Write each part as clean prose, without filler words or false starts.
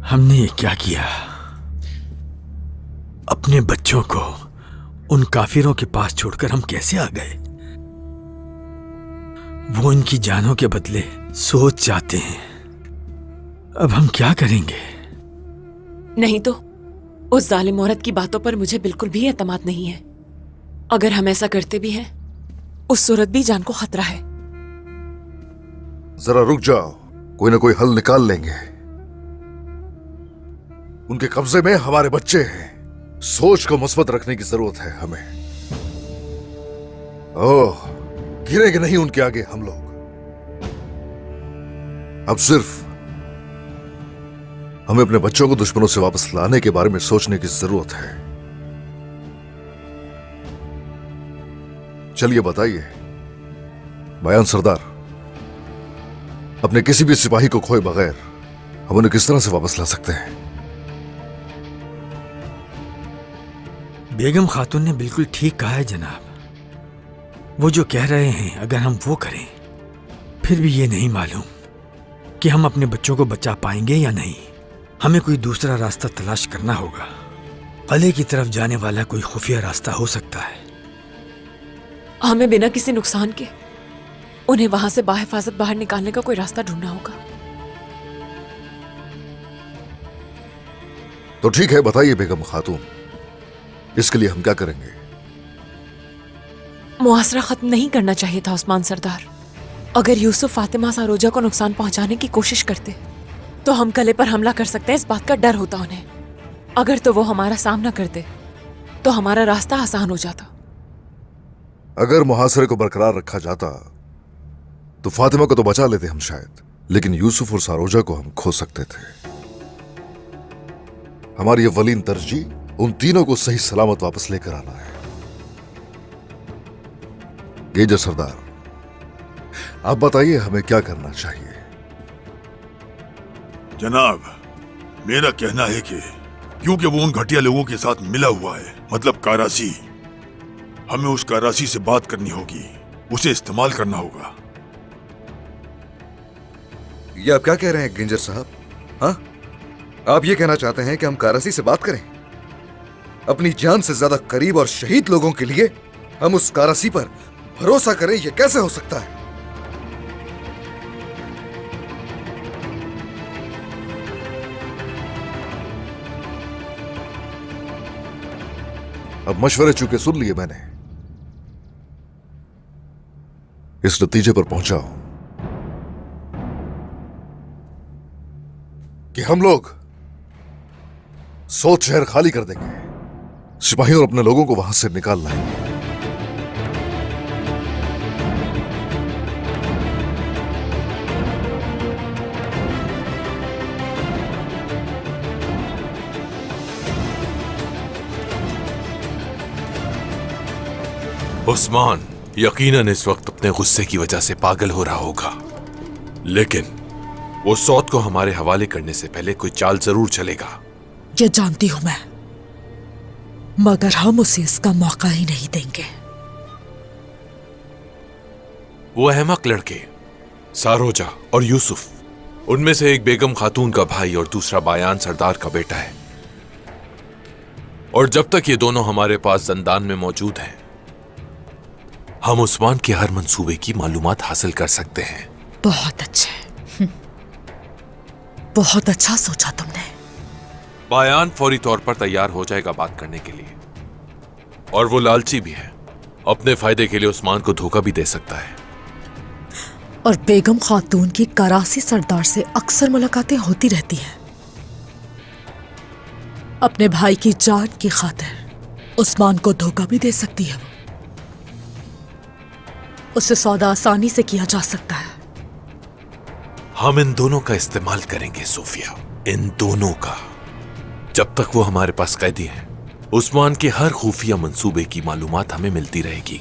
हमने ये क्या किया? अपने बच्चों को उन काफिरों के पास छोड़कर हम कैसे आ गए? वो इनकी जानों के बदले सोच चाहते हैं। अब हम क्या करेंगे? नहीं तो उस जालिम औरत की बातों पर मुझे बिल्कुल भी एतमाद नहीं है। अगर हम ऐसा करते भी हैं, उस सूरत भी जान को खतरा है। जरा रुक जाओ, कोई ना कोई हल निकाल लेंगे। उनके कब्जे में हमारे बच्चे हैं। सोच को मुस्बत रखने की जरूरत है हमें। ओह, गिरेंगे नहीं उनके आगे हम लोग। अब सिर्फ हमें अपने बच्चों को दुश्मनों से वापस लाने के बारे में सोचने की जरूरत है। चलिए बताइए बयान सरदार, अपने किसी भी सिपाही को खोए बगैर हम उन्हें किस तरह से वापस ला सकते हैं? बेगम खातून ने बिल्कुल ठीक कहा है जनाब। वो जो कह रहे हैं, अगर हम वो करें, फिर भी ये नहीं मालूम कि हम अपने बच्चों को बचा पाएंगे या नहीं। हमें कोई दूसरा रास्ता तलाश करना होगा। किले की तरफ जाने वाला कोई खुफिया रास्ता हो सकता है। हमें बिना किसी नुकसान के उन्हें वहां से बाहिफाजत बाहर निकालने का कोई रास्ता ढूंढना होगा। तो ठीक है, बताइए बेगम खातून, इसके लिए हम क्या करेंगे? मुआसरा खत्म नहीं करना चाहिए था उस्मान सरदार। अगर यूसुफ फातिमा सारोजा को नुकसान पहुंचाने की कोशिश करते तो हम किले पर हमला कर सकते हैं, इस बात का डर होता उन्हें। अगर तो वो हमारा सामना करते तो हमारा रास्ता आसान हो जाता। अगर मुहासरे को बरकरार रखा जाता तो फातिमा को तो बचा लेते हम शायद, लेकिन यूसुफ और सारोजा को हम खो सकते थे। हमारी ये वलीन तरजीह उन तीनों को सही सलामत वापस लेकर आना है। गेजर सरदार, आप बताइए हमें क्या करना चाहिए? जनाब, मेरा कहना है कि क्योंकि वो उन घटिया लोगों के साथ मिला हुआ है, मतलब कारासी, हमें उस कारासी से बात करनी होगी, उसे इस्तेमाल करना होगा। ये आप क्या कह रहे हैं गिंजर साहब? हाँ, आप ये कहना चाहते हैं कि हम कारासी से बात करें? अपनी जान से ज्यादा करीब और शहीद लोगों के लिए हम उस कारासी पर भरोसा करें? ये कैसे हो सकता है? अब मशवरे चूंकि सुन लिए मैंने, इस नतीजे पर पहुंचा हूं कि हम लोग सोच शहर खाली कर देंगे, सिपाहियों और अपने लोगों को वहां से निकाल लाएंगे। उस्मान यकीनन इस वक्त अपने गुस्से की वजह से पागल हो रहा होगा, लेकिन वो सौत को हमारे हवाले करने से पहले कोई चाल जरूर चलेगा। ये जानती हूं मैं, मगर हम उसे इसका मौका ही नहीं देंगे। वो अहमक लड़के सारोजा और यूसुफ, उनमें से एक बेगम खातून का भाई और दूसरा बायान सरदार का बेटा है, और जब तक ये दोनों हमारे पास जंदान में मौजूद हैं, हम उस्मान के हर मंसूबे की मालूमात हासिल कर सकते हैं। बहुत अच्छे, बहुत अच्छा सोचा तुमने। बायान फौरी तौर पर तैयार हो जाएगा बात करने के लिए, और वो लालची भी है, अपने फायदे के लिए उस्मान को धोखा भी दे सकता है। और बेगम खातून की करासी सरदार से अक्सर मुलाकातें होती रहती हैं। अपने भाई की जान की खातिर उस्मान को धोखा भी दे सकती है। उसे सौदा आसानी से किया जा सकता है। हम इन दोनों का इस्तेमाल करेंगे सोफिया, इन दोनों का। जब तक वो हमारे पास कैदी हैं, उस्मान के हर खुफिया मंसूबे की मालूमात हमें मिलती रहेगी।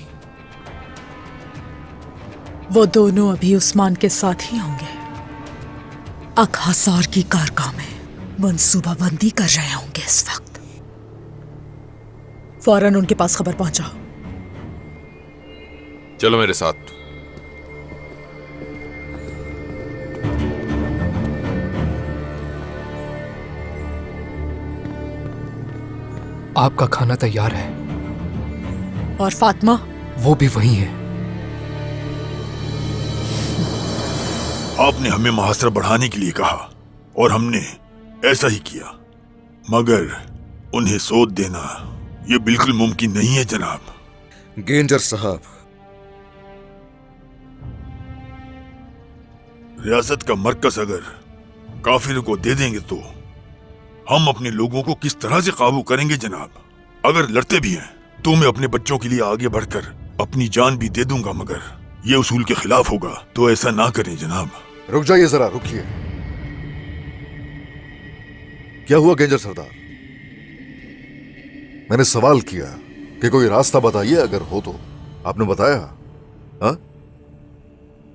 वो दोनों अभी उस्मान के साथ ही होंगे। अकहसार की कारगाह में मंसूबाबंदी कर रहे होंगे इस वक्त। फौरन उनके पास खबर पहुंचाओ। चलो मेरे साथ। आपका खाना तैयार है। और फातिमा? वो भी वही है। आपने हमें मुहासरा बढ़ाने के लिए कहा और हमने ऐसा ही किया, मगर उन्हें सोच देना ये बिल्कुल मुमकिन नहीं है जनाब। गेंजर साहब, रियासत का मरकज अगर काफिरों को दे देंगे तो हम अपने लोगों को किस तरह से काबू करेंगे जनाब? अगर लड़ते भी हैं तो मैं अपने बच्चों के लिए आगे बढ़कर अपनी जान भी दे दूंगा, मगर ये उसूल के खिलाफ होगा, तो ऐसा ना करें जनाब। रुक जाइए जरा, रुकिए। क्या हुआ गेंजर सरदार? मैंने सवाल किया कि कोई रास्ता बताइए, अगर हो तो। आपने बताया? हाँ,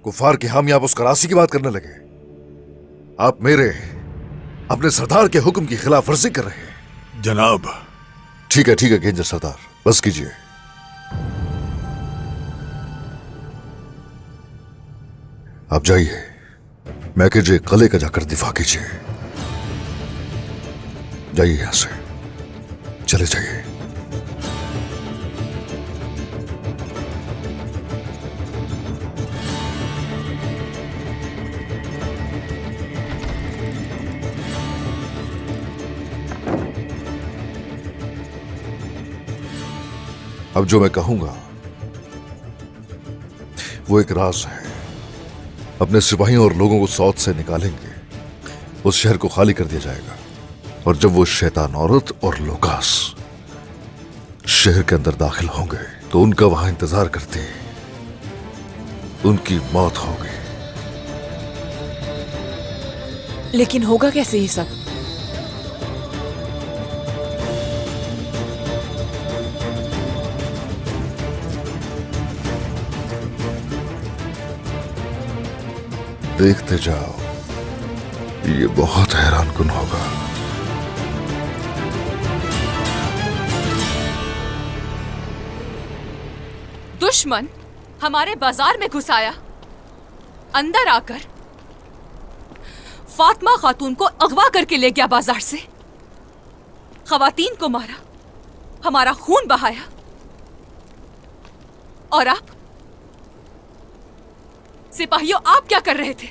कुफार के हामी आप उस करासी की बात करने लगे। आप मेरे अपने सरदार के हुक्म की खिलाफ वर्जी कर रहे हैं जनाब। ठीक है गेंजर सरदार, बस कीजिए। आप जाइए, मैकेजे कले का जाकर दिफा कीजिए। जाइए यहां से, चले जाइए। अब जो मैं कहूंगा वो एक राज है। अपने सिपाहियों और लोगों को सौत से निकालेंगे, उस शहर को खाली कर दिया जाएगा, और जब वो शैतान औरत और लोकास शहर के अंदर दाखिल होंगे तो उनका वहां इंतजार करते उनकी मौत होगी। लेकिन होगा कैसे ये सब? देखते जाओ, ये बहुत हैरानकुन होगा। दुश्मन हमारे बाजार में घुस आया, अंदर आकर फातिमा खातून को अगवा करके ले गया बाजार से, खवातीन को मारा, हमारा खून बहाया, और आप सिपाहियों, आप क्या कर रहे थे?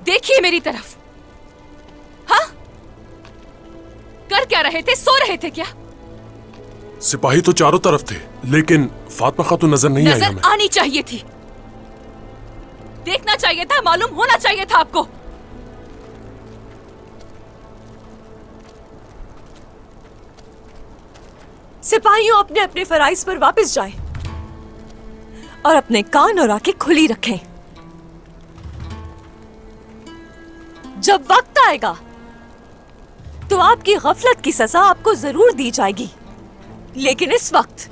देखिए मेरी तरफ। हाँ, कर क्या रहे थे? सो रहे थे क्या? सिपाही तो चारों तरफ थे, लेकिन फातिमा खातून नजर नहीं आई हमें। नजर आनी चाहिए थी, देखना चाहिए था, मालूम होना चाहिए था आपको। सिपाहियों, अपने अपने फराइज पर वापस जाएं और अपने कान और आंखें खुली रखें। जब वक्त आएगा तो आपकी गफलत की सजा आपको जरूर दी जाएगी, लेकिन इस वक्त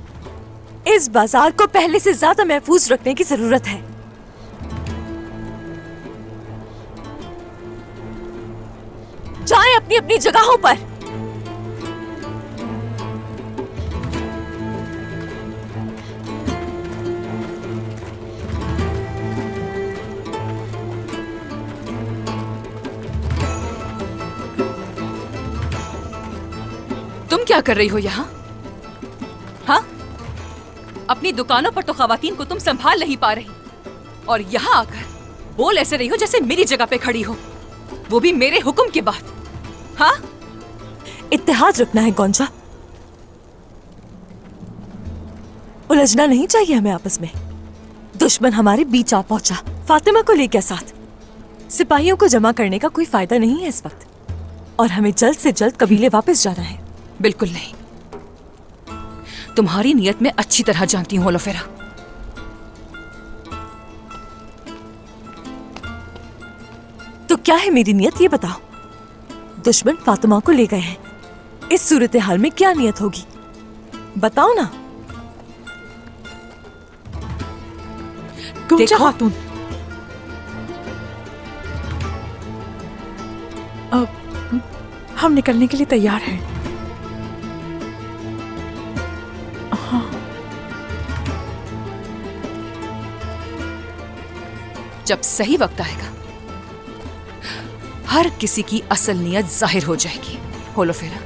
इस बाजार को पहले से ज्यादा महफूज रखने की जरूरत है। जाएं अपनी अपनी जगहों पर। तुम क्या कर रही हो यहाँ? हाँ, अपनी दुकानों पर तो खवातीन को तुम संभाल नहीं पा रही, और यहाँ आकर बोल ऐसे रही हो जैसे मेरी जगह पे खड़ी हो, वो भी मेरे हुक्म के बाद। हाँ, इत्तेहाद रखना है गौंजा, उलझना नहीं चाहिए हमें आपस में। दुश्मन हमारे बीच आ पहुंचा, फातिमा को लेकर साथ। सिपाहियों को जमा करने का कोई फायदा नहीं है इस वक्त, और हमें जल्द से जल्द कबीले वापस जाना है। बिल्कुल नहीं, तुम्हारी नियत में अच्छी तरह जानती हूँ होलोफेरा। तो क्या है मेरी नियत, ये बताओ। दुश्मन फातिमा को ले गए हैं, इस सूरत हाल में क्या नियत होगी, बताओ ना। देखो खातून, हम निकलने के लिए तैयार हैं। हाँ। जब सही वक्त आएगा हर किसी की असल नियत जाहिर हो जाएगी होलोफेरा।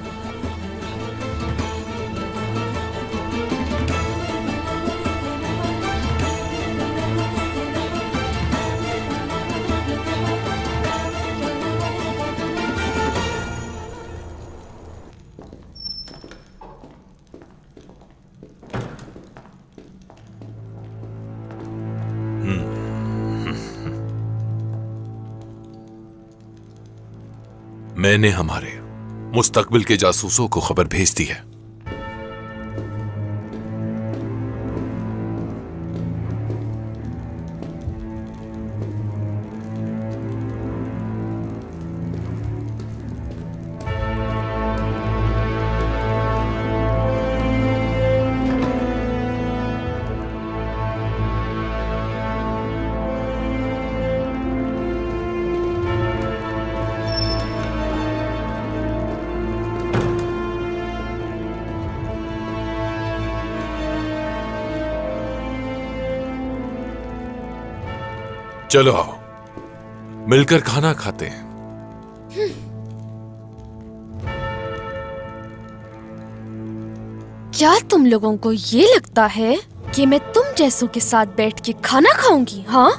मैंने हमारे मुस्तकबिल के जासूसों को खबर भेज दी है। चलो आओ, मिलकर खाना खाते हैं। क्या तुम लोगों को ये लगता है कि मैं तुम जैसों के साथ बैठ के खाना खाऊंगी? हाँ,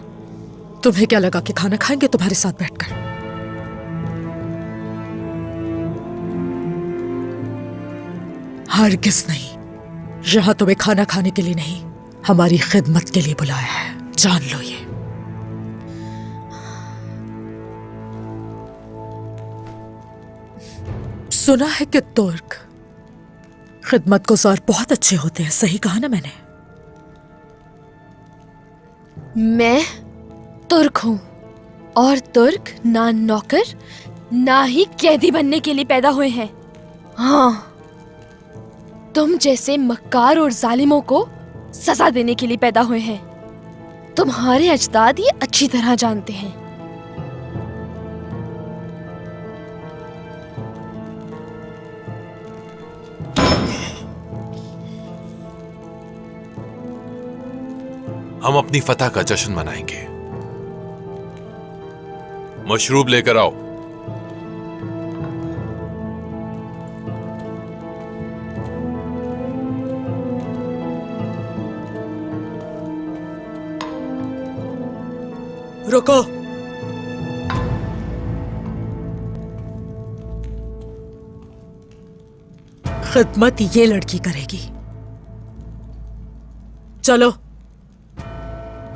तुम्हें क्या लगा कि खाना खाएंगे तुम्हारे साथ बैठकर? हरगिज़ नहीं। यहां तुम्हें खाना खाने के लिए नहीं, हमारी खिदमत के लिए बुलाया है, जान लो ये। सुना है कि तुर्क खिदमत गुजार बहुत अच्छे होते हैं, सही कहा ना मैंने? मैं तुर्क हूँ और तुर्क ना नौकर ना ही कैदी बनने के लिए पैदा हुए हैं। हाँ, तुम जैसे मक्कार और जालिमों को सजा देने के लिए पैदा हुए हैं। तुम्हारे अजदाद ये अच्छी तरह जानते हैं। हम अपनी फतह का जश्न मनाएंगे। मशरूब लेकर आओ। रुको। खिदमत ये लड़की करेगी। चलो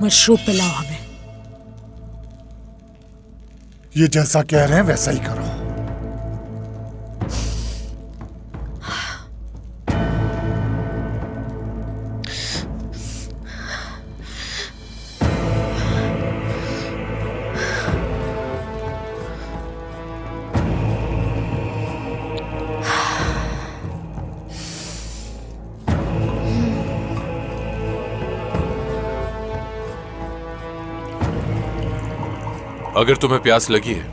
मशरूब पिलाओ हमें। ये जैसा कह रहे हैं वैसा ही करो। अगर तुम्हें प्यास लगी है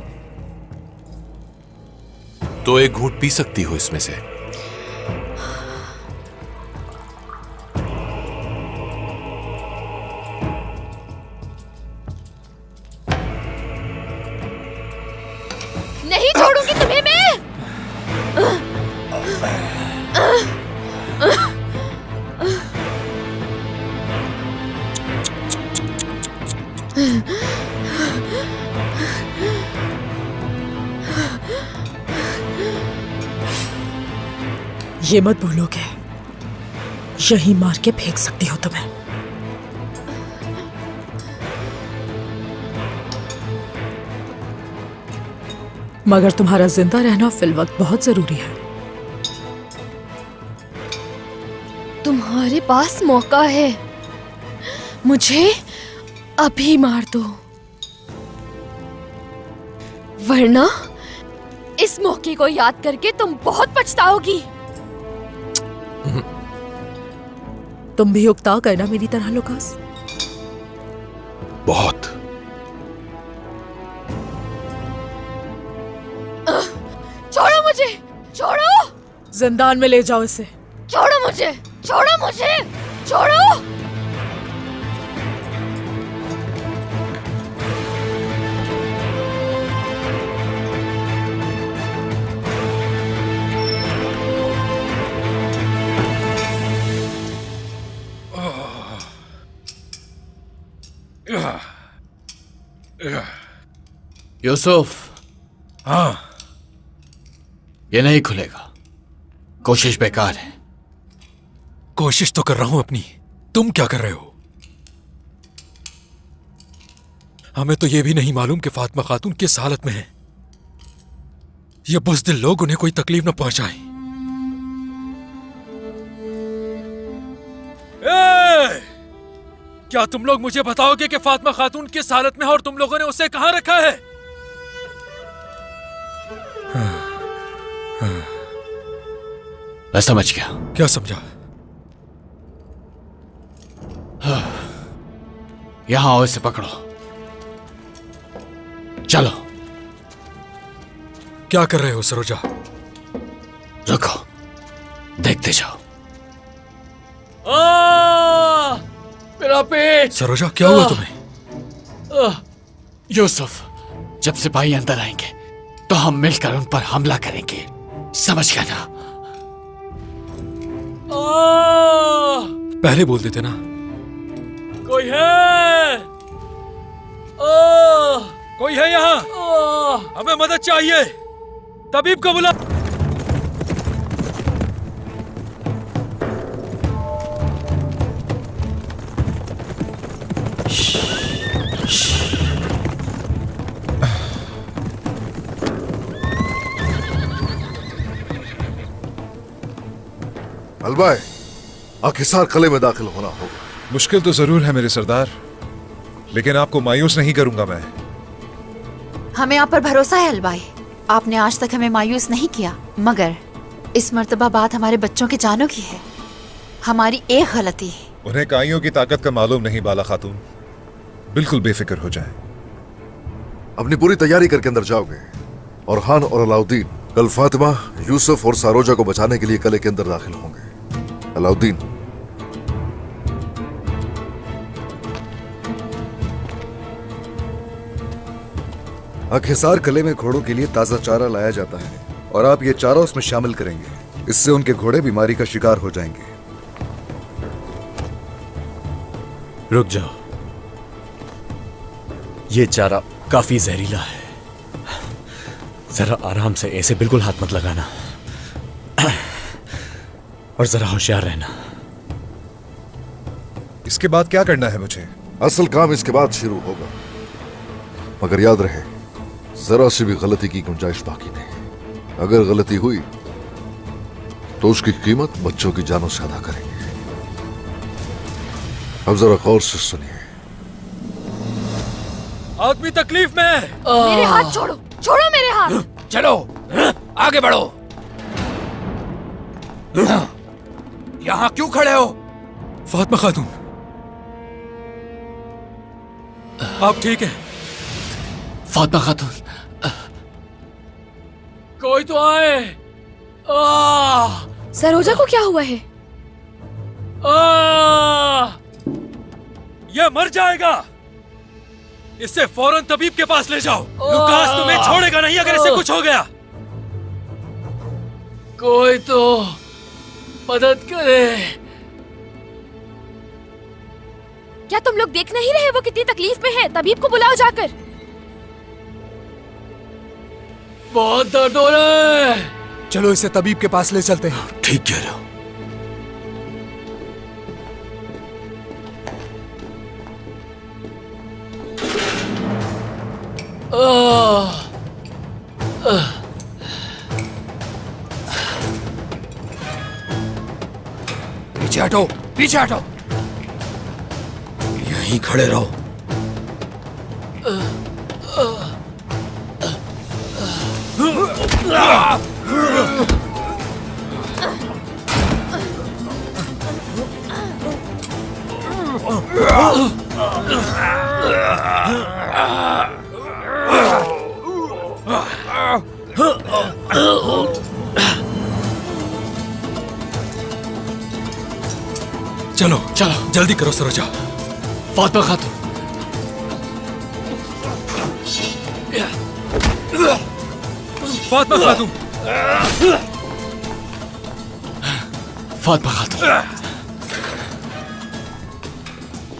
तो एक घूंट पी सकती हो इसमें से। नहीं छोड़ूंगी तुम्हें मैं। ये मत भूलोगे, यही मार के फेंक सकती हो तुम्हें। मगर तुम्हारा जिंदा रहना फिल वक्त बहुत जरूरी है। तुम्हारे पास मौका है, मुझे अभी मार दो, वरना इस मौके को याद करके तुम बहुत पछताओगी। तुम भी उकता गए ना मेरी तरह लुकास? बहुत। छोड़ो मुझे, छोड़ो। जिंदान में ले जाओ इसे। छोड़ो मुझे, छोड़ो मुझे, छोड़ो। यूसुफ, हाँ, ये नहीं खुलेगा। कोशिश बेकार है। कोशिश तो कर रहा हूं अपनी, तुम क्या कर रहे हो? हमें तो यह भी नहीं मालूम कि फातिमा खातून किस हालत में है। ये बुज़दिल लोग उन्हें कोई तकलीफ न पहुंचाए। क्या तुम लोग मुझे बताओगे कि फातिमा खातून किस हालत में है और तुम लोगों ने उसे कहां रखा है? मैं समझ गया। क्या समझा? यहां आओ, इसे पकड़ो। चलो। क्या कर रहे हो सरोजा? रुको, देखते जाओ। मेरा पेट। सरोजा, क्या हुआ तुम्हें? यूसुफ, जब सिपाही अंदर आएंगे तो हम मिलकर उन पर हमला करेंगे, समझ गया ना? पहले बोल देते ना। कोई है? कोई है यहाँ? हमें मदद चाहिए। तबीब को बुला। अलबाय, आखिरकार किले में दाखिल होना होगा। मुश्किल तो जरूर है मेरे सरदार, लेकिन आपको मायूस नहीं करूंगा मैं। हमें आप पर भरोसा है अलबाई। आपने आज तक हमें मायूस नहीं किया, मगर इस मर्तबा बात हमारे बच्चों की जानों की है। हमारी एक गलती है। उन्हें काइयों की ताकत का मालूम नहीं बाला खातून, बिल्कुल बेफिक्र हो जाए। अपनी पूरी तैयारी करके अंदर जाओगे और खान और अलाउद्दीन कल फातिमा, यूसुफ और सारोजा को बचाने के लिए किले के अंदर दाखिल होंगे। अलाउद्दीन, हिसार किले में घोड़ों के लिए ताजा चारा लाया जाता है और आप ये चारा उसमें शामिल करेंगे। इससे उनके घोड़े बीमारी का शिकार हो जाएंगे। रुक जाओ, ये चारा काफी जहरीला है। जरा आराम से, ऐसे बिल्कुल हाथ मत लगाना और जरा होशियार रहना। इसके बाद क्या करना है मुझे? असल काम इसके बाद शुरू होगा, मगर याद रहे जरा सी भी गलती की गुंजाइश बाकी नहीं। अगर गलती हुई तो उसकी कीमत बच्चों की जानों से अदा करेंगे। अब जरा गौर से सुनिए। आदमी तकलीफ में है। मेरे हाथ छोड़ो, छोड़ो मेरे हाथ। चलो आगे बढ़ो। यहां क्यों खड़े हो? फातिमा खातून, आप ठीक है? फातिमा खातून, कोई तो आए। सरोजा को क्या हुआ है? यह मर जाएगा। इसे फौरन तबीब के पास ले जाओ। लुकास तुम्हें छोड़ेगा नहीं अगर इसे कुछ हो गया। कोई तो मदद करे। क्या तुम लोग देख नहीं रहे वो कितनी तकलीफ में है? तबीब को बुलाओ जाकर। बहुत दर्द हो रहा है। चलो इसे तबीब के पास ले चलते हैं। ठीक कह रहे हो। पीछे हटो, पीछे हटो। यहीं खड़े रहो। चलो चलो जल्दी करो सरोजा। फातिमा खातून, फातिमा खातून, फातिमा खातून,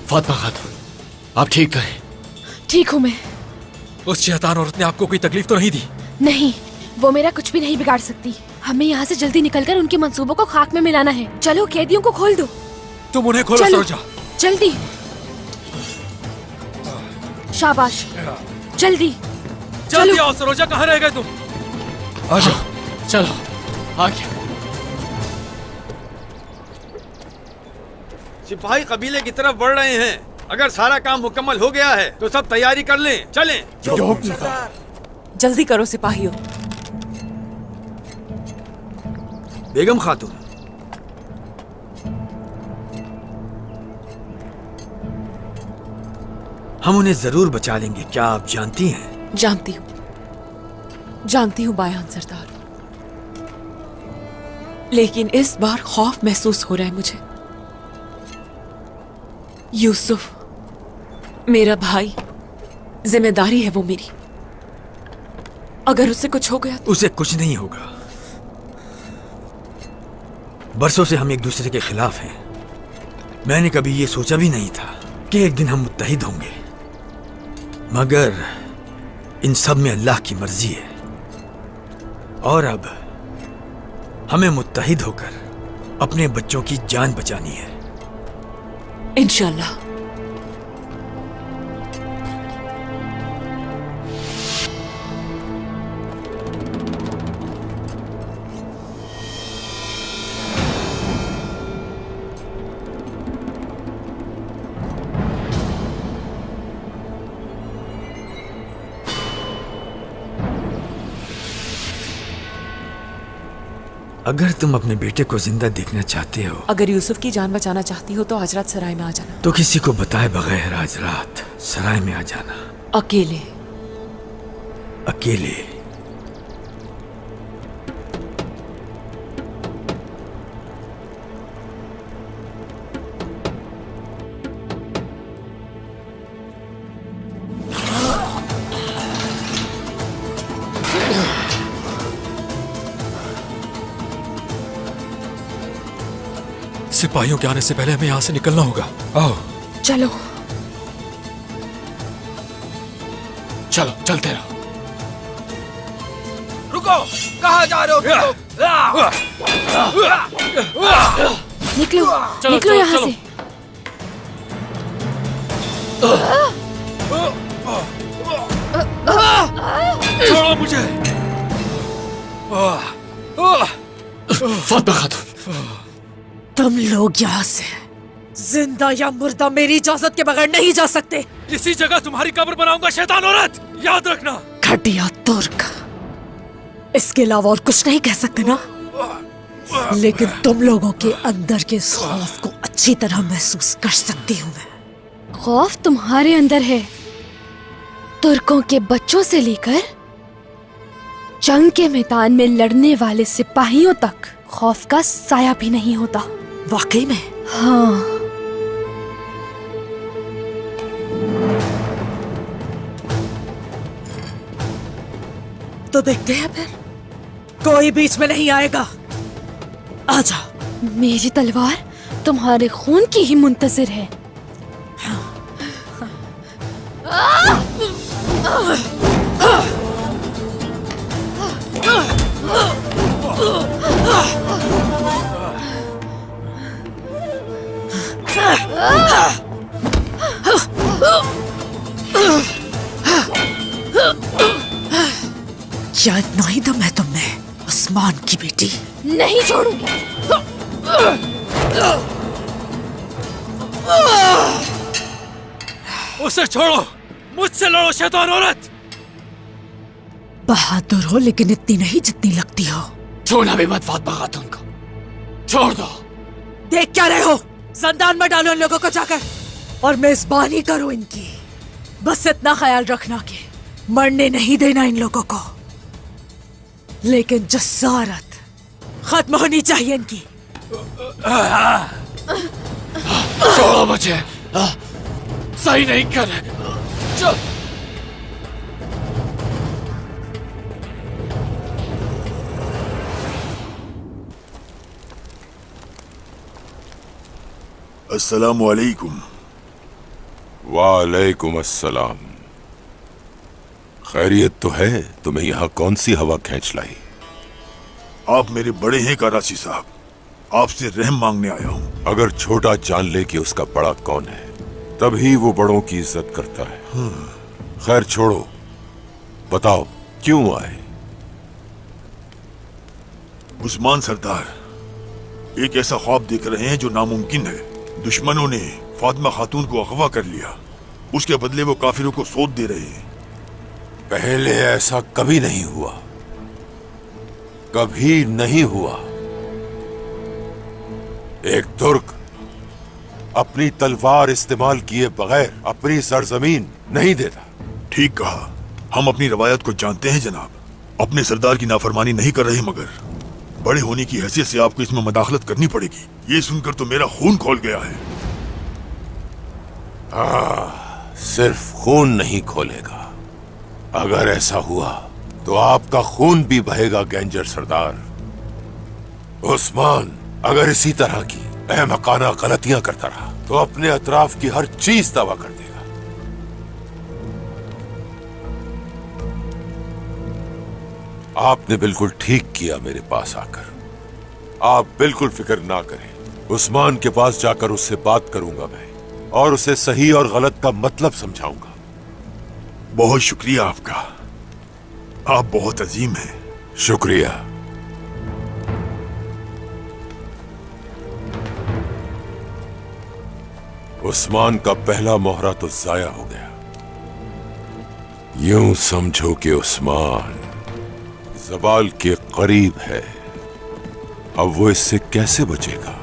फातिमा खातून, आप ठीक तो हैं? ठीक हूँ मैं। उस शैतान औरत ने आपको कोई तकलीफ तो नहीं दी? नहीं, वो मेरा कुछ भी नहीं बिगाड़ सकती। हमें यहाँ से जल्दी निकलकर उनके मंसूबों को खाक में मिलाना है। चलो कैदियों को खोल दो। तुम उन्हें खोलो सरोजा। जल्दी, शाबाश, जल्दी जल्दी आओ सरोजा। कहाँ रह गए तुम? आ जाओ। चलो आगे। सिपाही कबीले की तरफ बढ़ रहे हैं। अगर सारा काम मुकम्मल हो गया है तो सब तैयारी कर लें। चलें। जल्दी करो सिपाहियों। बेगम खातून, हम उन्हें जरूर बचा लेंगे, क्या आप जानती हैं? जानती हूँ बायान सरदार, लेकिन इस बार खौफ महसूस हो रहा है मुझे। यूसुफ मेरा भाई, जिम्मेदारी है वो मेरी। अगर उसे कुछ हो गया उसे कुछ नहीं होगा। बरसों से हम एक दूसरे के खिलाफ हैं। मैंने कभी ये सोचा भी नहीं था कि एक दिन हम मुत्तहिद होंगे, मगर इन सब में अल्लाह की मर्जी है। और अब हमें मुत्तहिद होकर अपने बच्चों की जान बचानी है। इंशाल्लाह। अगर तुम अपने बेटे को जिंदा देखना चाहते हो, अगर यूसुफ की जान बचाना चाहती हो तो आज रात सराय में आ जाना। तो किसी को बताए बगैर आज रात सराय में आ जाना। अकेले। अकेले। सिपाहियों के आने से पहले हमें यहाँ से निकलना होगा। आओ चलो चलो चलते रहो। रुको, कहाँ जा रहे हो? निकलो चलो, निकलो चलो, यहाँ चलो। से। छोड़ो मुझे। फातिमा खातून, तुम लोग यहाँ से जिंदा या मुर्दा मेरी इजाजत के बगैर नहीं जा सकते। इसी जगह तुम्हारी कब्र बनाऊंगा शैतान औरत, याद रखना। घटिया तुर्क, इसके अलावा और कुछ नहीं कह सकते ना। लेकिन तुम लोगों के अंदर के इस खौफ को अच्छी तरह महसूस कर सकती हूँ मैं। खौफ तुम्हारे अंदर है। तुर्कों के बच्चों से लेकर जंग के मैदान में लड़ने वाले सिपाहियों तक खौफ का साया भी नहीं होता। वाकई में? हाँ। तो देखते हैं फिर, कोई बीच में नहीं आएगा। आजा। मेरी तलवार तुम्हारे खून की ही मुंतजिर है। क्या इतना ही दम है तुम में, आसमान की बेटी? नहीं छोड़ूंगी। उसे छोड़ो, मुझसे लड़ो शैतान औरत। बहादुर हो लेकिन इतनी नहीं जितनी लगती हो। छूना भी मत फातिमा खातून को, छोड़ दो। देख क्या रहे हो? जंदान में डालो इन लोगों को जाकर और मेजबानी करो इनकी। बस इतना ख्याल रखना कि मरने नहीं देना इन लोगों को, लेकिन जसारत खत्म होनी चाहिए इनकी। छोड़ो मुझे, सही नहीं कर रहे। अस्सलामु अलैकुम। वालेकुम अस्सलाम। खैरियत तो है? तुम्हें यहाँ कौन सी हवा खींच लाई? आप मेरे बड़े हैं कराची साहब, आपसे रहम मांगने आया हूँ। अगर छोटा जान ले कि उसका बड़ा कौन है, तभी वो बड़ों की इज्जत करता है। खैर छोड़ो, बताओ क्यों आए? उस्मान सरदार एक ऐसा ख्वाब देख रहे हैं जो नामुमकिन है। दुश्मनों ने फातिमा खातून को अगवा कर लिया, उसके बदले वो काफिरों को सौंप दे रहे हैं। पहले ऐसा कभी नहीं हुआ, कभी नहीं हुआ। एक तुर्क अपनी तलवार इस्तेमाल किए बगैर अपनी सरजमीन नहीं देता। ठीक कहा, हम अपनी रवायत को जानते हैं जनाब, अपने सरदार की नाफरमानी नहीं कर रहे, मगर बड़े होने की हैसियत से आपको इसमें मदाखलत करनी पड़ेगी। ये सुनकर तो मेरा खून खौल गया है। सिर्फ खून नहीं खोलेगा, अगर ऐसा हुआ तो आपका खून भी बहेगा गेंजर सरदार। उस्मान अगर इसी तरह की अहमकाना गलतियां करता रहा तो अपने अतराफ की हर चीज तबाह कर देगा। आपने बिल्कुल ठीक किया मेरे पास आकर। आप बिल्कुल फिक्र ना करें, उस्मान के पास जाकर उससे बात करूंगा मैं और उसे सही और गलत का मतलब समझाऊंगा। बहुत शुक्रिया आपका, आप बहुत अजीम हैं। शुक्रिया। उस्मान का पहला मोहरा तो जाया हो गया। यूं समझो कि उस्मान ज़वाल के करीब है, अब वो इससे कैसे बचेगा?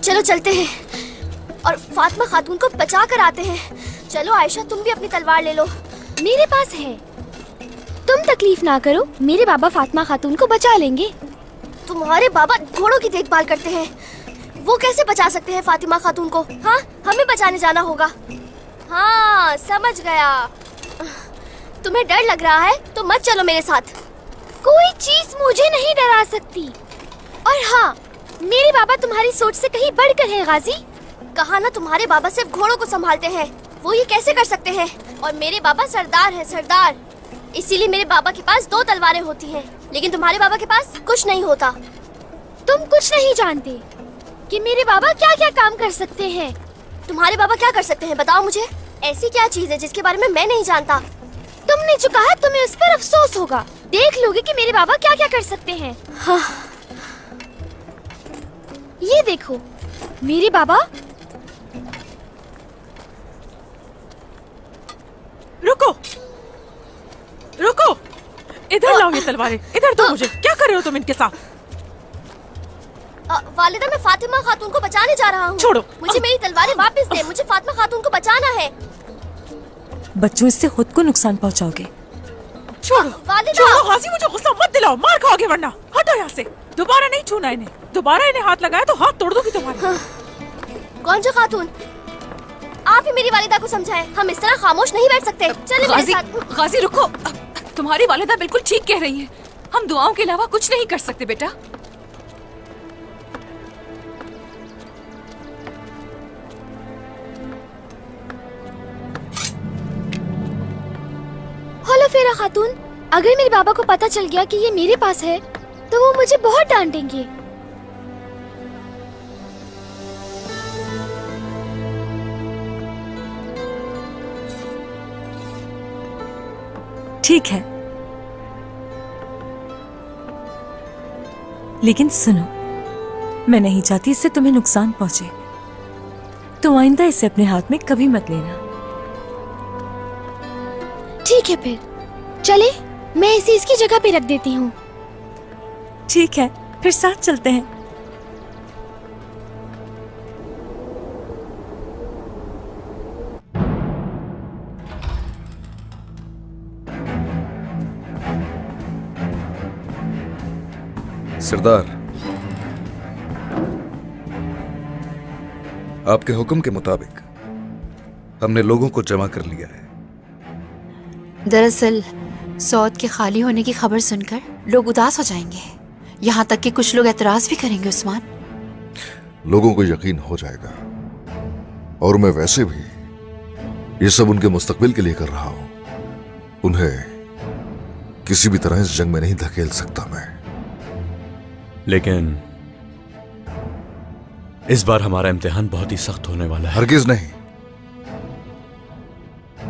चलो चलते हैं और फातिमा खातून को बचा कर आते हैं। चलो आयशा, तुम भी अपनी तलवार ले लो। मेरे पास है, तुम तकलीफ ना करो, मेरे बाबा फातिमा खातून को बचा लेंगे। तुम्हारे बाबा घोड़ों की देखभाल करते हैं, वो कैसे बचा सकते हैं फातिमा खातून को? हाँ, हमें बचाने जाना होगा। हाँ, समझ गया। तुम्हें डर लग रहा है तो मत चलो मेरे साथ। कोई चीज मुझे नहीं डरा सकती। और हाँ, मेरे बाबा तुम्हारी सोच से कहीं बढ़कर हैं गाजी। कहा ना तुम्हारे बाबा सिर्फ घोड़ों को संभालते हैं, वो ये कैसे कर सकते हैं? और मेरे बाबा सरदार हैं, सरदार। इसीलिए मेरे बाबा के पास 2 तलवारें होती हैं, लेकिन तुम्हारे बाबा के पास कुछ नहीं होता। तुम कुछ नहीं जानते कि मेरे बाबा क्या क्या काम कर सकते हैं। तुम्हारे बाबा क्या कर सकते हैं, बताओ मुझे। ऐसी क्या चीज है जिसके बारे में मैं नहीं जानता? तुमने जो कहा तुम्हें उस पर अफसोस होगा। देख लोगे कि मेरे बाबा क्या क्या कर सकते हैं। हाँ। ये देखो मेरे बाबा। रुको रुको, इधर लाओ ये तलवारें, इधर दो मुझे। क्या कर रहे हो तुम इनके साथ? वालिदा, मैं फातिमा खातून को बचाने जा रहा हूँ। छोड़ो मुझे मेरी तलवारें वापस दे, मुझे फातिमा खातून को बचाना है। बच्चों, इससे खुद को नुकसान पहुंचाओगे। छोड़ो वालिदा। छोड़ो गाजी, मुझे गुस्सा मत दिलाओ, मार खाओगे वरना। हटो यहाँ से, दोबारा नहीं छूना इन्हें। दोबारा इन्हें हाथ लगाया तो हाथ तोड़ दूंगी तुम्हारे। हाँ। कौन जो खातून? आप ही मेरी वालिदा को समझाएं, हम इस तरह खामोश नहीं बैठ सकते। चलिए मेरे साथ। गाजी रुको, तुम्हारी वालिदा बिल्कुल ठीक कह रही है। हम दुआओं के अलावा कुछ नहीं कर सकते बेटा। हेलो फेरा खातून, अगर मेरे बाबा को पता चल गया कि ये मेरे पास है तो वो मुझे बहुत डांटेंगे। ठीक है, लेकिन सुनो, मैं नहीं चाहती इससे तुम्हें नुकसान पहुंचे, तो आइंदा इसे अपने हाथ में कभी मत लेना। ठीक है, फिर चले, मैं इसे इसकी जगह पे रख देती हूँ। ठीक है, फिर साथ चलते हैं। सरदार, आपके हुक्म के मुताबिक हमने लोगों को जमा कर लिया है। दरअसल सौद के खाली होने की खबर सुनकर लोग उदास हो जाएंगे, यहाँ तक कि कुछ लोग एतराज भी करेंगे उस्मान। लोगों को यकीन हो जाएगा, और मैं वैसे भी ये सब उनके मुस्तकबिल के लिए कर रहा हूं। उन्हें किसी भी तरह इस जंग में नहीं धकेल सकता मैं। लेकिन इस बार हमारा इम्तिहान बहुत ही सख्त होने वाला है। हरगिज नहीं,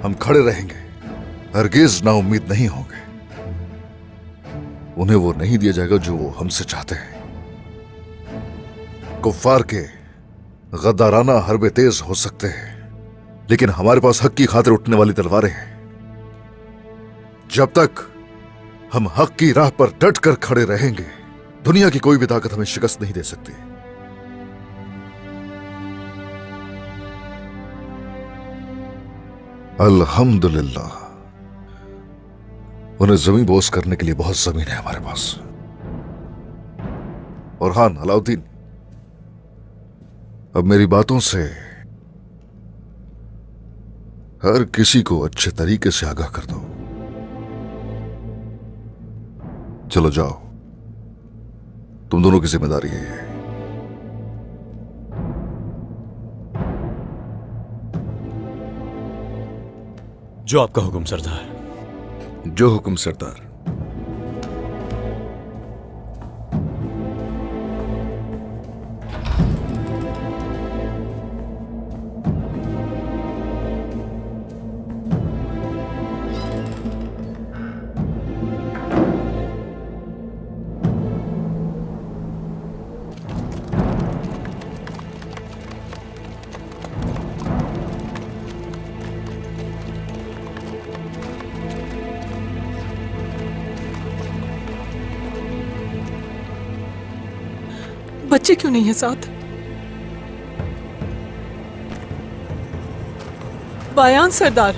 हम खड़े रहेंगे, हरगिज ना उम्मीद नहीं होंगे। उन्हें वो नहीं दिया जाएगा जो वो हमसे चाहते हैं। कुफ्फार के गद्दाराना हरबे तेज हो सकते हैं, लेकिन हमारे पास हक की खातिर उठने वाली तलवारें हैं। जब तक हम हक की राह पर डट कर खड़े रहेंगे, दुनिया की कोई भी ताकत हमें शिकस्त नहीं दे सकती। अल्हम्दुलिल्लाह, उन्हें जमीन बोस करने के लिए बहुत जमीन है हमारे पास। और हां अलाउद्दीन, अब मेरी बातों से हर किसी को अच्छे तरीके से आगाह कर दो। चलो जाओ, तुम दोनों की जिम्मेदारी है ये। जो आपका हुक्म सरदार। जो हुक्म सरदार। बच्चे क्यों नहीं है साथ? बयान सरदार।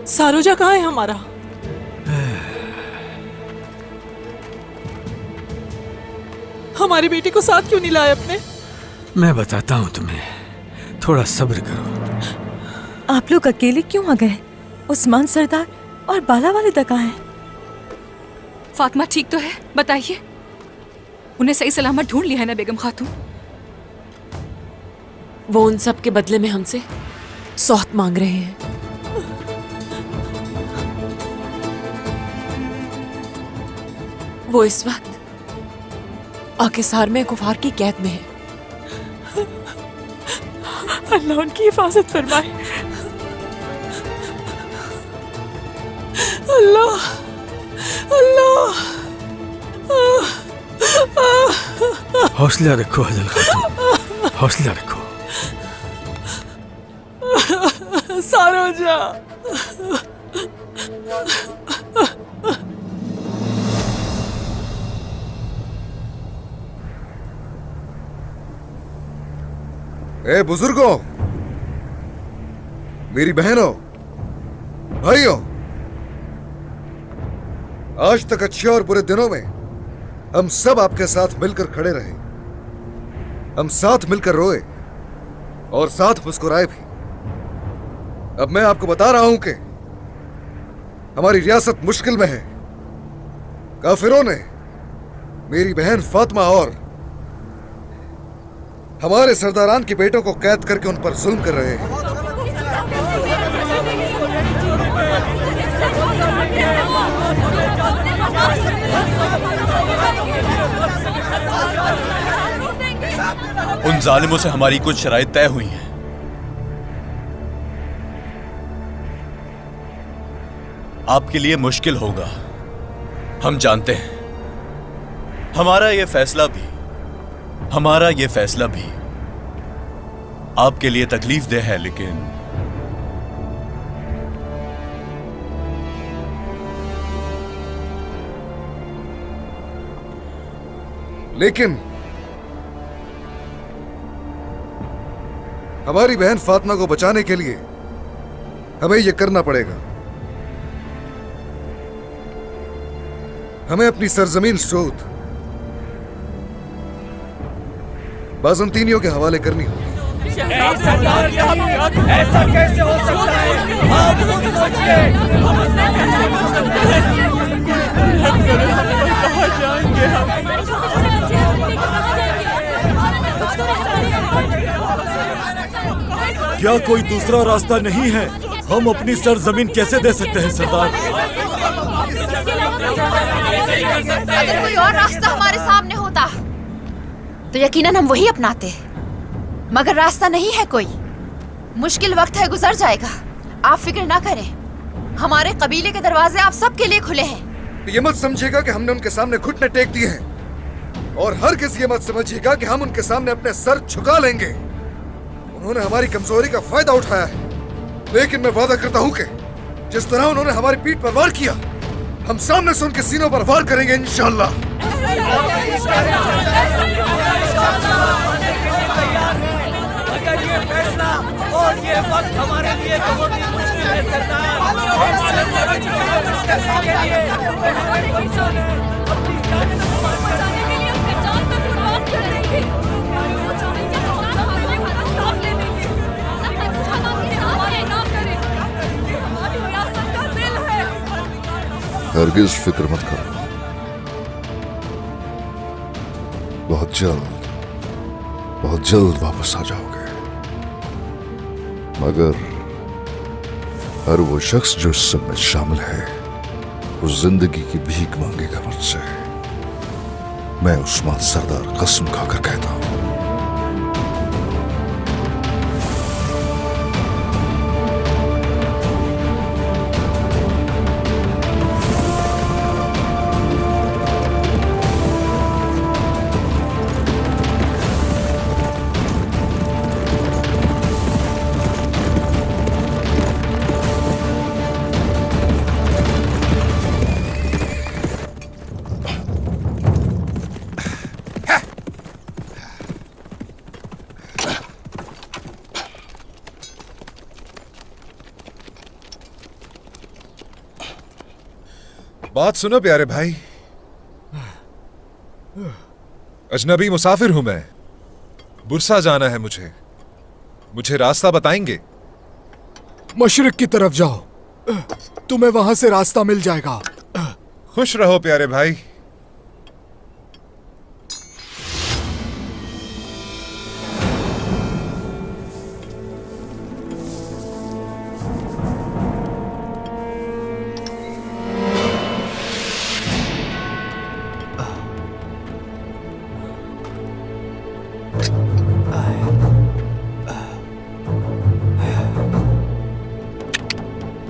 सारोजा कहाँ है हमारा? हमारी बेटी को साथ क्यों नहीं लाए अपने? मैं बताता हूँ तुम्हें, थोड़ा सब्र करो। आप लोग अकेले क्यों आ गए? उस्मान सरदार और बाला वाले कहाँ हैं? फातिमा ठीक तो है? बताइए, उन्हें सही सलामत ढूंढ लिया है ना बेगम खातून? वो उन सब के बदले में हमसे सौत मांग रहे हैं। वो इस वक्त आकिसार में कुफार की कैद में है। अल्लाह उनकी हिफाजत फरमाए। अल्लाह अल्लाह। हौसला रखो हजल खातून, हौसला रखो। सारोजा। ए बुजुर्गों, मेरी बहनों, भाइयों, आज तक अच्छे और बुरे दिनों में हम सब आपके साथ मिलकर खड़े रहे। हम साथ मिलकर रोए और साथ मुस्कुराए भी। अब मैं आपको बता रहा हूं कि हमारी रियासत मुश्किल में है। काफिरों ने मेरी बहन फातिमा और हमारे सरदारान के बेटों को कैद करके उन पर जुल्म कर रहे हैं। उन जालिमों से हमारी कुछ शराइत तय हुई हैं। आपके लिए मुश्किल होगा, हम जानते हैं। हमारा ये फैसला भी आपके लिए तकलीफ दे है, लेकिन हमारी बहन फातिमा को बचाने के लिए हमें यह करना पड़ेगा। हमें अपनी सरजमीन सूद बाज़ंतीनियों के हवाले करनी होगी। ऐसा कैसे हो सकता है? आप खुद सोचिए। क्या कोई दूसरा रास्ता नहीं है? हम अपनी सरजमीन कैसे दे सकते हैं सरदार? अगर कोई और रास्ता हमारे सामने होता तो यकीनन हम वही अपनाते, मगर रास्ता नहीं है कोई। मुश्किल वक्त है, गुजर जाएगा। आप फिक्र ना करें, हमारे कबीले के दरवाजे आप सबके लिए खुले हैं। ये मत समझिएगा कि हमने उनके सामने घुटने टेक दिए हैं, और हर किसी ये मत समझिएगा कि हम उनके सामने अपने सर झुका लेंगे। उन्होंने हमारी कमजोरी का फायदा उठाया है, लेकिन मैं वादा करता हूं कि जिस तरह उन्होंने हमारी पीठ पर वार किया, हम सामने से उनके सीनों पर वार करेंगे इंशाअल्लाह। अगर ये फैसला और ये वक्त हमारे लिए बहुत ही मुश्किल है सरदार। हरगिज फिक्र मत करो, बहुत जल्द वापस आ जाओगे। मगर हर वो शख्स जो इस सब में शामिल है, वो जिंदगी की भीख मांगेगा मुझसे। मैं उस्मान सरदार कसम खाकर कहता हूं। बात सुनो प्यारे भाई, अजनबी मुसाफिर हूं मैं। बुरसा जाना है मुझे रास्ता बताएंगे? मशरिक की तरफ जाओ, तुम्हें वहां से रास्ता मिल जाएगा। खुश रहो प्यारे भाई।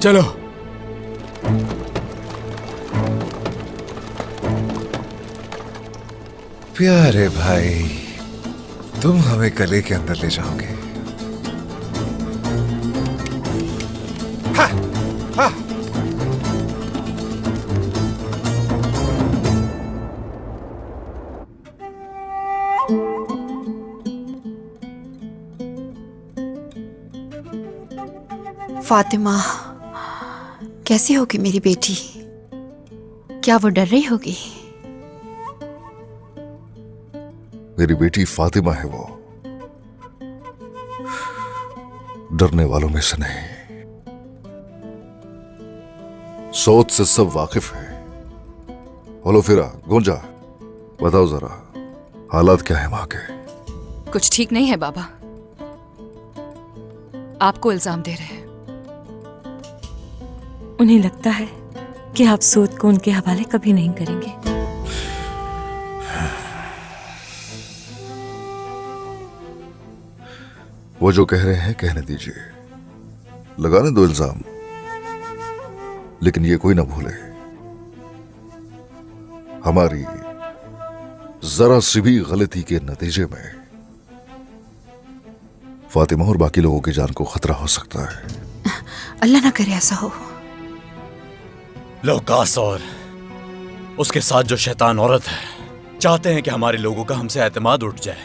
चलो। प्यारे भाई, तुम हमें कले के अंदर ले जाओगे। हा, हा। फातिमा कैसी होगी मेरी बेटी? क्या वो डर रही होगी? मेरी बेटी फातिमा है वो, डरने वालों में से नहीं। सोच से सब वाकिफ है। बोलो फिरा, गुंजा, बताओ जरा हालात क्या है वहां के? कुछ ठीक नहीं है बाबा। आपको इल्जाम दे रहे हैं। उन्हें लगता है कि आप सूद को उनके हवाले कभी नहीं करेंगे। वो जो कह रहे हैं कहने दीजिए, लगाने दो इल्जाम, लेकिन ये कोई ना भूले, हमारी जरा सी भी गलती के नतीजे में फातिमा और बाकी लोगों की जान को खतरा हो सकता है। अल्लाह ना करे ऐसा हो। लोकास और उसके साथ जो शैतान औरत है चाहते हैं कि हमारे लोगों का हमसे एतमाद उठ जाए,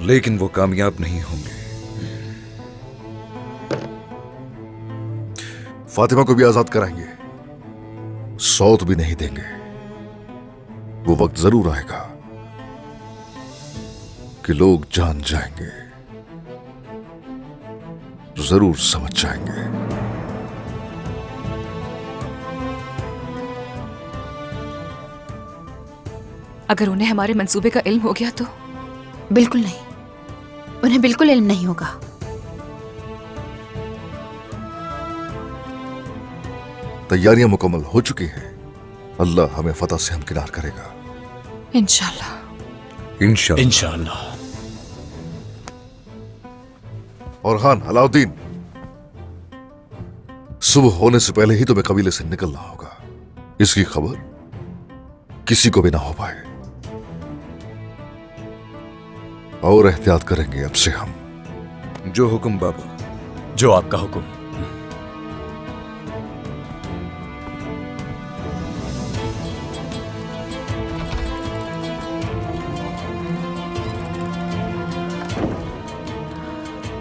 लेकिन वो कामयाब नहीं होंगे। फातिमा को भी आजाद कराएंगे, सौत भी नहीं देंगे। वो वक्त जरूर आएगा कि लोग जान जाएंगे, जरूर समझ जाएंगे। अगर उन्हें हमारे मंसूबे का इल्म हो गया तो? बिल्कुल नहीं, उन्हें बिल्कुल इल्म नहीं होगा। तैयारियां मुकम्मल हो चुकी हैं। अल्लाह हमें फतह से हमकिनार करेगा इंशाल्लाह। इंशाल्लाह। और हान अलाउद्दीन, सुबह होने से पहले ही तुम्हें कबीले से निकलना होगा। इसकी खबर किसी को भी ना हो पाए। और एहतियात करेंगे अब से हम। जो हुक्म बाबा। जो आपका हुक्म।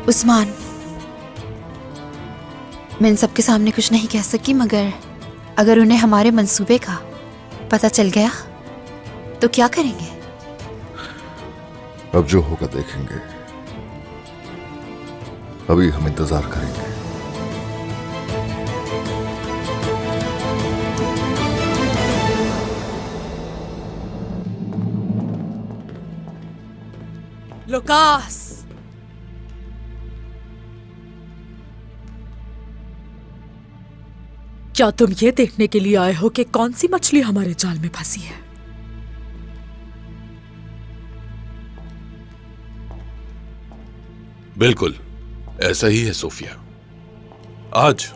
उस्मान, मैं इन सबके सामने कुछ नहीं कह सकी, मगर अगर उन्हें हमारे मंसूबे का पता चल गया तो क्या करेंगे? अब जो होगा देखेंगे। अभी हम इंतजार करेंगे। लुकास, क्या तुम ये देखने के लिए आए हो कि कौन सी मछली हमारे जाल में फंसी है? बिल्कुल ऐसा ही है सोफिया। आज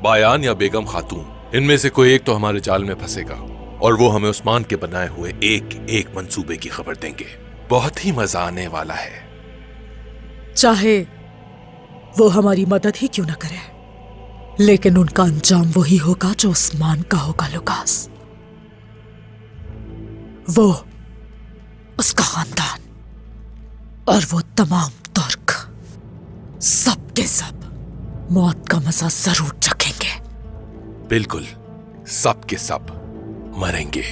बायान या बेगम खातून, इनमें से कोई एक तो हमारे जाल में फंसेगा और वो हमें उस्मान के बनाए हुए एक एक मंसूबे की खबर देंगे। बहुत ही मजा आने वाला है। चाहे वो हमारी मदद ही क्यों ना करे, लेकिन उनका अंजाम वही होगा जो उस्मान का होगा लुकास। वो, उसका खानदान और वो तमाम तुर्क, सब के सब मौत का मजा जरूर चखेंगे। बिल्कुल, सब के सब मरेंगे।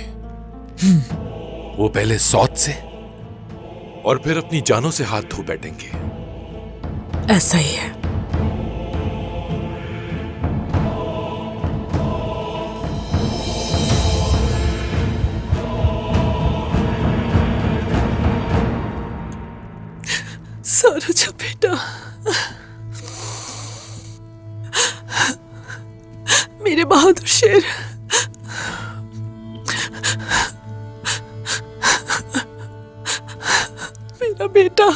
वो पहले सौत से और फिर अपनी जानों से हाथ धो बैठेंगे। ऐसा ही है। सरोजा बेटा, मेरे बहादुर शेर, मेरा बेटा,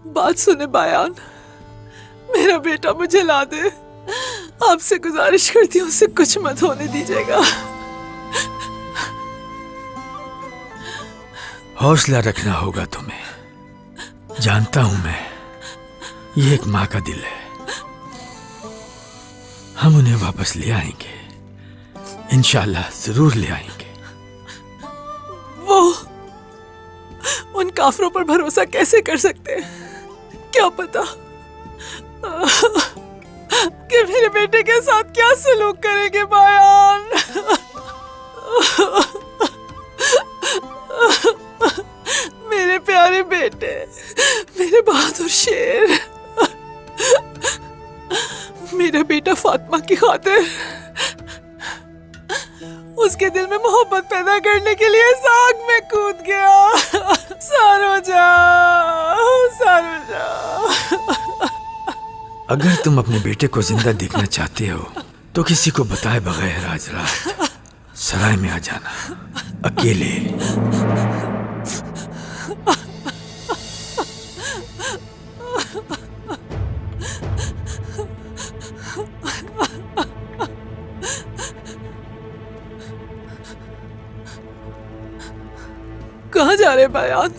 बात सुने बायान, मेरा बेटा मुझे ला दे। आपसे गुजारिश करती हूँ, उसे कुछ मत होने दीजिएगा। हौसला रखना होगा तुम्हें। जानता हूं मैं, ये एक मां का दिल है। हम उन्हें वापस ले आएंगे, इंशाल्लाह जरूर ले आएंगे। वो उन काफरों पर भरोसा कैसे कर सकते हैं? क्या पता कि मेरे बेटे के साथ क्या सलूक करेंगे बायान। मेरे प्यारे बेटे, मेरे बहादुर शेर, मेरा बेटा फातिमा की खातिर उसके दिल में मोहब्बत पैदा करने के लिए इस आग में कूद गया। सरोजा, सरोजा। अगर तुम अपने बेटे को जिंदा देखना चाहते हो तो किसी को बताए बगैर आज रात सराय में आ जाना, अकेले। कहाँ जा रहे बायान?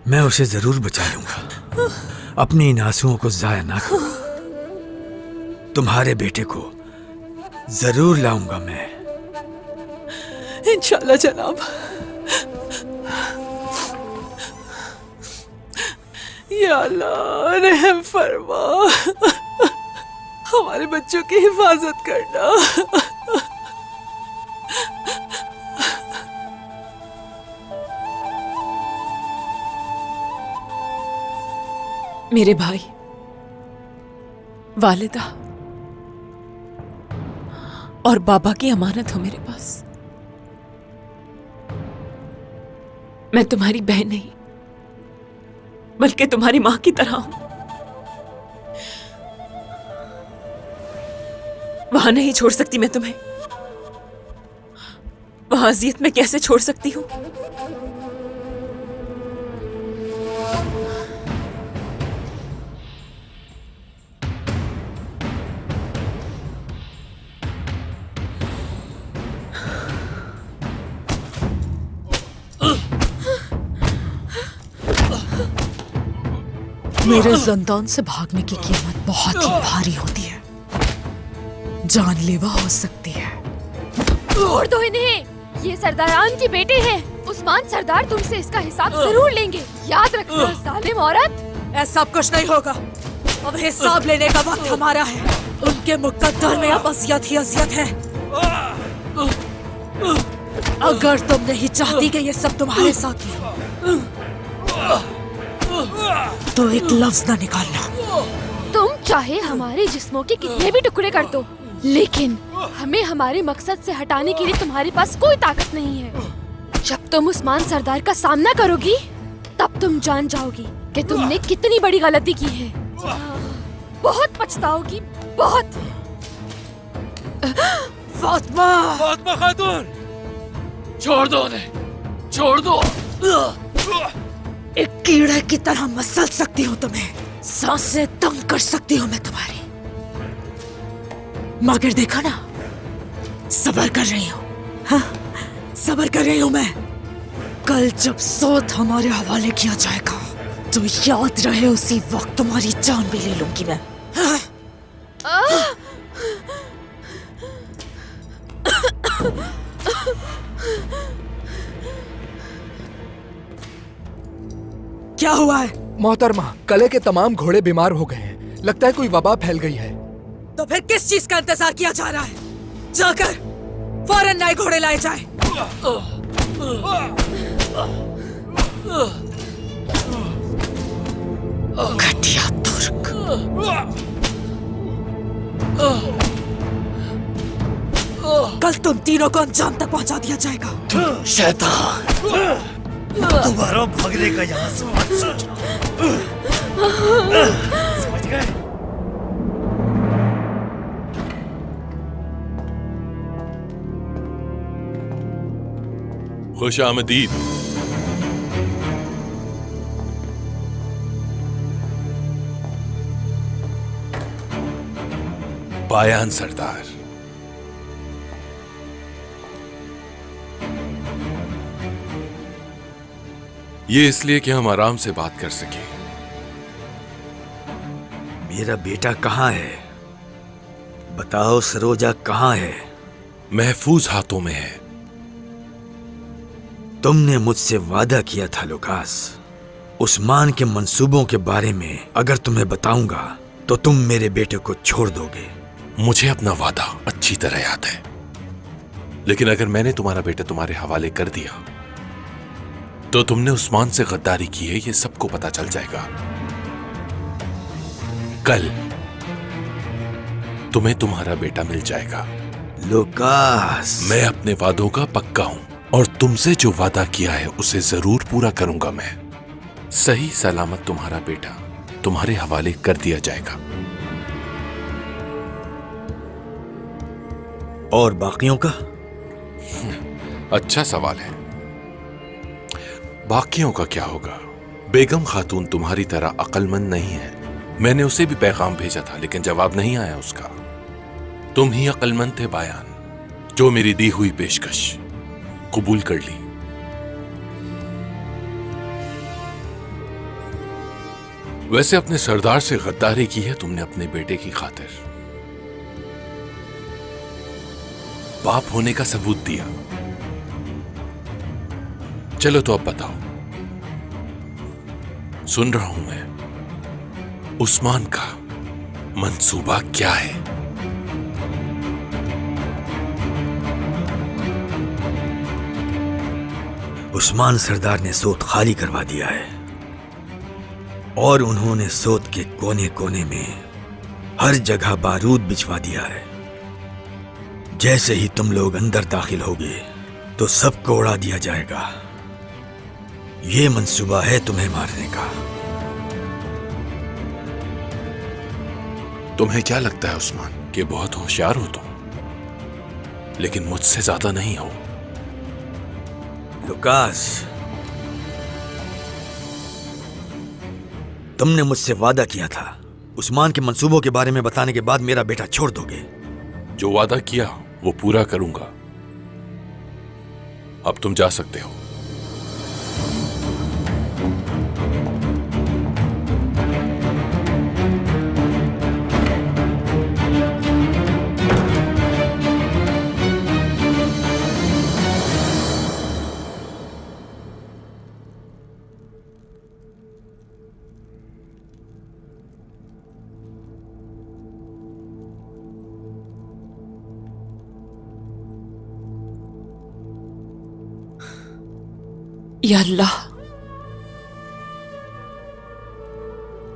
मैं उसे जरूर बचा लूंगा। अपने इन आंसुओं को जाया ना करो। तुम्हारे बेटे को जरूर लाऊंगा मैं। इंशाल्लाह जनाब। या अल्लाह रहम फरमा, हमारे बच्चों की हिफाजत करना। मेरे भाई, वालिदा और बाबा की अमानत हो मेरे पास। मैं तुम्हारी बहन नहीं बल्कि तुम्हारी मां की तरह हूं। वहां नहीं छोड़ सकती मैं तुम्हें, वहां अजियत में कैसे छोड़ सकती हूं? मेरे जंदान से भागने की कीमत बहुत ही भारी होती है, जानलेवा हो सकती है। छोड़ दो इन्हें, ये सरदारान के बेटे हैं। उस्मान सरदार तुमसे इसका हिसाब जरूर लेंगे, याद रखना जालिम औरत। ऐसा कुछ नहीं होगा, अब हिसाब लेने का वक्त हमारा है। उनके मुकद्दर में अब अजियत ही अजियत है। अगर तुम नहीं चाहती कि ये सब तुम्हारे साथ हो तो एक लफ्ज ना निकालना। तुम चाहे हमारे जिस्मों के कितने भी टुकड़े कर दो, लेकिन हमें हमारे मकसद से हटाने के लिए तुम्हारे पास कोई ताकत नहीं है। जब तुम उस्मान सरदार का सामना करोगी तब तुम जान जाओगी कि तुमने कितनी बड़ी गलती की है। बहुत पछताओगी, बहुत। फातिमा, फातिमा खातून, छोड़ दो उन्हें, छोड़ दो। एक कीड़े की तरह मसल सकती हूँ तुम्हें, सांसें तंग कर सकती हूँ मैं तुम्हारी, मगर देखो ना, सब्र कर रही हूँ। हाँ, सब्र कर रही हूँ मैं। कल जब सौत हमारे हवाले किया जाएगा तो याद रहे उसी वक्त तुम्हारी जान भी ले लूंगी मैं। हाँ? क्या हुआ है? मोहतरमा, कले के तमाम घोड़े बीमार हो गए हैं। लगता है कोई वबा फैल गई है। तो फिर किस चीज का इंतजार किया जा रहा है? जाकर फौरन नए घोड़े लाए जाए। घटिया तुर्क। कल तुम तीनों को अंजाम तक पहुंचा दिया जाएगा। शैतान, दोबारा भागने का यहाँ से मत सोचना। समझ गए? खुश आमदीद। बायान सरदार। ये इसलिए कि हम आराम से बात कर सके। मेरा बेटा कहाँ है? बताओ, सरोजा कहाँ है? महफूज हाथों में है। तुमने मुझसे वादा किया था लुकास, उस्मान के मंसूबों के बारे में अगर तुम्हें बताऊंगा तो तुम मेरे बेटे को छोड़ दोगे। मुझे अपना वादा अच्छी तरह याद है, लेकिन अगर मैंने तुम्हारा बेटा तुम्हारे हवाले कर दिया तो तुमने उस्मान से गद्दारी की है, ये सबको पता चल जाएगा। कल तुम्हें तुम्हारा बेटा मिल जाएगा। लुकास, मैं अपने वादों का पक्का हूं और तुमसे जो वादा किया है उसे जरूर पूरा करूंगा मैं। सही सलामत तुम्हारा बेटा तुम्हारे हवाले कर दिया जाएगा। और बाकियों का? अच्छा सवाल है। बाकियों का क्या होगा? बेगम खातून तुम्हारी तरह अक्लमंद नहीं है। मैंने उसे भी पैगाम भेजा था लेकिन जवाब नहीं आया उसका। तुम ही अक्लमंद थे बायान, जो मेरी दी हुई पेशकश कबूल कर ली। वैसे अपने सरदार से गद्दारी की है तुमने अपने बेटे की खातिर। बाप होने का सबूत दिया। चलो तो अब बताओ। सुन रहा हूं मैं। उस्मान का मंसूबा क्या है? उस्मान सरदार ने सोत खाली करवा दिया है और उन्होंने सोत के कोने कोने में हर जगह बारूद बिछवा दिया है। जैसे ही तुम लोग अंदर दाखिल होगे तो सबको उड़ा दिया जाएगा। ये मंसूबा है तुम्हें मारने का। तुम्हें क्या लगता है उस्मान कि बहुत होशियार हो तुम, लेकिन मुझसे ज्यादा नहीं हो। लुकास, तुमने मुझसे वादा किया था उस्मान के मंसूबों के बारे में बताने के बाद मेरा बेटा छोड़ दोगे। जो वादा किया वो पूरा करूंगा। अब तुम जा सकते हो। या अल्लाह,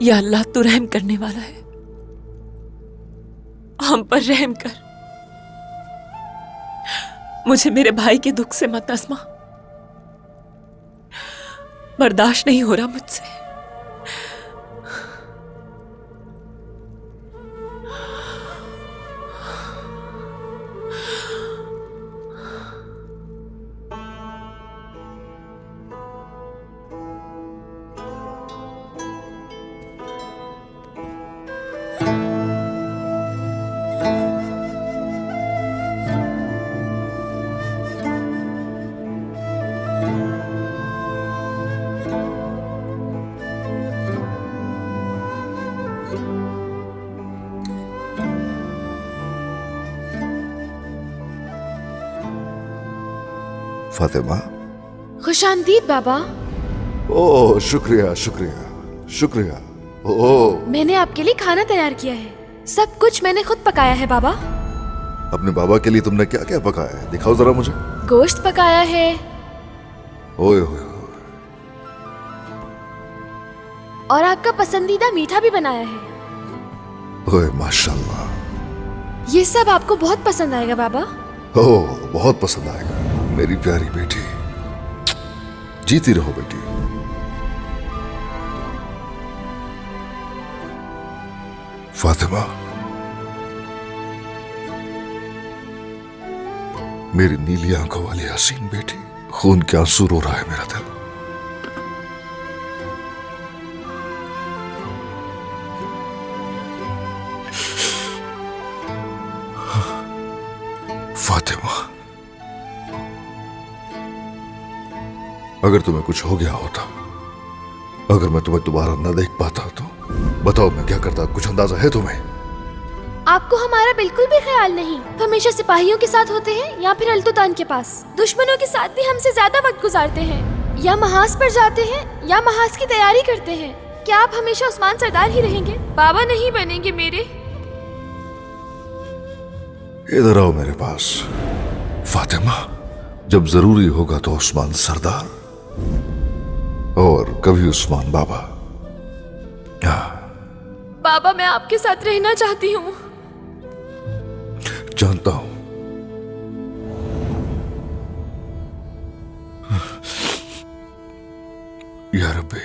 या अल्लाह तू रहम करने वाला है, हम पर रहम कर। मुझे मेरे भाई के दुख से मत आजमा, बर्दाश्त नहीं हो रहा मुझसे। फातिमा। खुशामदीद बाबा। ओह, शुक्रिया शुक्रिया शुक्रिया। ओह, मैंने आपके लिए खाना तैयार किया है। सब कुछ मैंने खुद पकाया है बाबा। अपने बाबा के लिए तुमने क्या क्या पकाया है? दिखाओ जरा मुझे। गोश्त पकाया है। ओए ओए। और आपका पसंदीदा मीठा भी बनाया है। ओए माशाल्लाह। ये सब आपको बहुत पसंद आएगा बाबा। ओह, बहुत पसंद आएगा मेरी प्यारी बेटी। जीती रहो बेटी। फातिमा, मेरी नीली आंखों वाली हसीन बेटी, खून के आंसू रो रहा है मेरा दिल। फातिमा, अगर तुम्हें कुछ हो गया होता, अगर मैं तुम्हें दोबारा न देख पाता तो बताओ मैं क्या करता? कुछ अंदाजा है तुम्हें? आपको हमारा बिल्कुल भी ख्याल नहीं। हमेशा सिपाहियों के साथ होते हैं या फिर अल्तुतान के पास। दुश्मनों के साथ भी हमसे ज्यादा वक्त गुजारते हैं। या महाज पर जाते हैं या महाज की तैयारी करते हैं। क्या आप हमेशा उस्मान सरदार ही रहेंगे? बाबा नहीं बनेंगे मेरे? इधर आओ मेरे पास फातिमा। जब जरूरी होगा तो उस्मान सरदार और कभी उस्मान बाबा। बाबा, मैं आपके साथ रहना चाहती हूँ। जानता हूं। या रब्बी,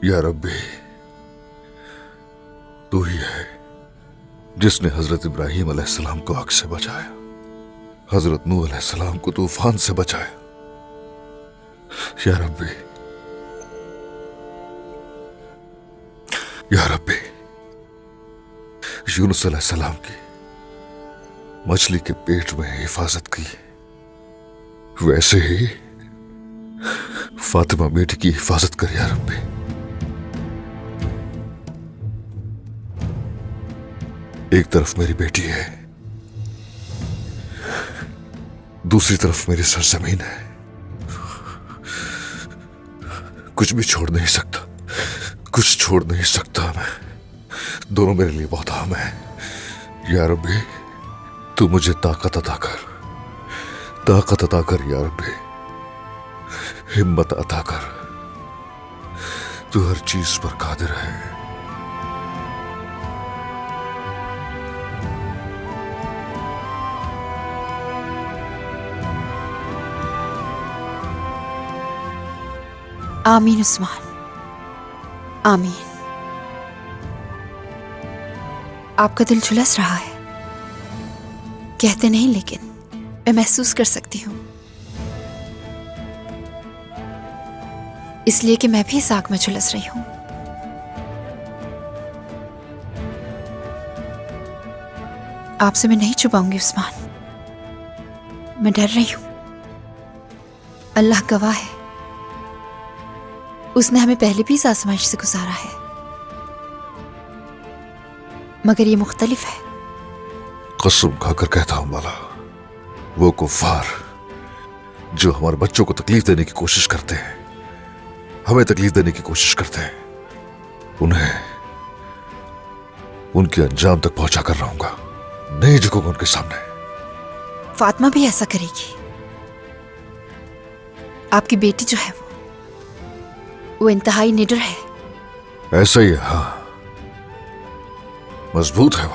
या रब्बी, तू ही है जिसने हजरत इब्राहिम अलैहिस्सलाम को आग से बचाया, हजरत नूह अलैहिस्सलाम को तूफान से बचाया। या रब्बी, या रब्बी, यूनुस अलैहिस्सलाम की मछली के पेट में हिफाजत की, वैसे ही फातिमा बेटी की हिफाजत कर या रब्बी। एक तरफ मेरी बेटी है, दूसरी तरफ मेरी सरजमीन है। कुछ भी छोड़ नहीं सकता, कुछ छोड़ नहीं सकता मैं। दोनों मेरे लिए बहुत अहम है। या रब्बी, तू मुझे ताकत अता कर, ताकत अता कर या रब्बी, हिम्मत अता कर। तू हर चीज पर कादिर है। आमीन उस्मान, आमीन। आपका दिल झुलस रहा है, कहते नहीं लेकिन मैं महसूस कर सकती हूँ, इसलिए कि मैं भी इस आग में झुलस रही हूँ। आपसे मैं नहीं छुपाऊंगी उस्मान, मैं डर रही हूँ। अल्लाह गवाह है, उसने हमें पहले भी इस आजमाइश से गुजारा है, मगर ये मुख्तलिफ है। कसम खाकर कहता हूं माला, वो कुफ्फार जो हमारे बच्चों को तकलीफ देने की कोशिश करते हैं, हमें तकलीफ देने की कोशिश करते हैं, उन्हें उनके अंजाम तक पहुंचा कर रहूंगा, नहीं झुकूंगा उनके सामने। फातिमा भी ऐसा करेगी। आपकी बेटी जो है वो इंतहाई निडर है। ऐसा ही है, हाँ, मजबूत है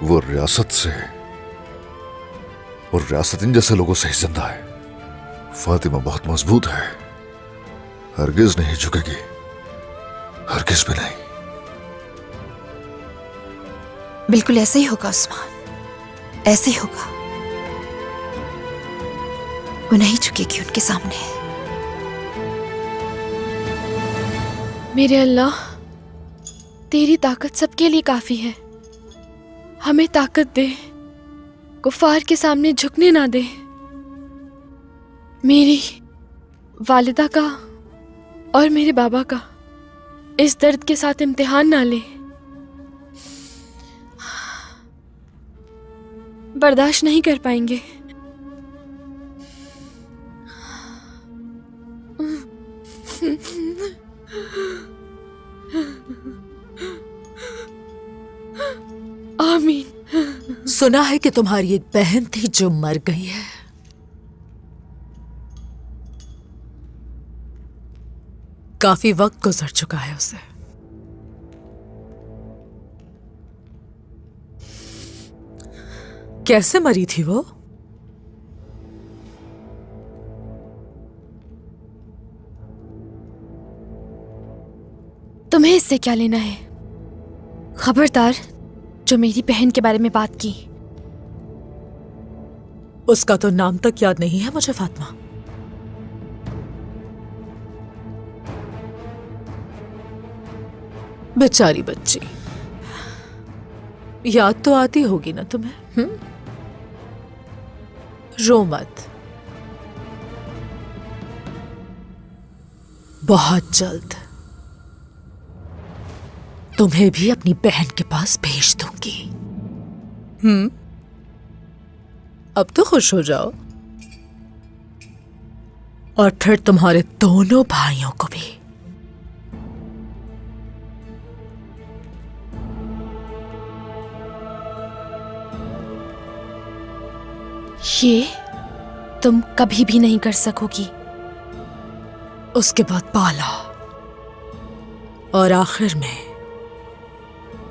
वो रियासत से और रियासतिन जैसे लोगों से ही जिंदा है। फातिमा बहुत मजबूत है, हरगिज नहीं झुकेगी, हरगिज भी नहीं। बिल्कुल ऐसे ही होगा उस्मान, ऐसे ही होगा। वो नहीं झुकेगी उनके सामने। मेरे अल्लाह, तेरी ताकत सबके लिए काफी है। हमें ताकत दे, कुफार के सामने झुकने ना दे। मेरी वालिदा का और मेरे बाबा का इस दर्द के साथ इम्तिहान ना ले। बर्दाश्त नहीं कर पाएंगे। आमीन। सुना है कि तुम्हारी एक बहन थी जो मर गई है। काफी वक्त गुजर चुका है उसे। कैसे मरी थी वो? तुम्हें इससे क्या लेना है? खबरदार जो मेरी बहन के बारे में बात की। उसका तो नाम तक याद नहीं है मुझे फातिमा। बेचारी बच्ची, याद तो आती होगी ना तुम्हें? रो मत, बहुत जल्द तुम्हें भी अपनी बहन के पास भेज दूंगी। अब तो खुश हो जाओ, और फिर तुम्हारे दोनों भाइयों को भी। ये तुम कभी भी नहीं कर सकोगी। उसके बाद बाला, और आखिर में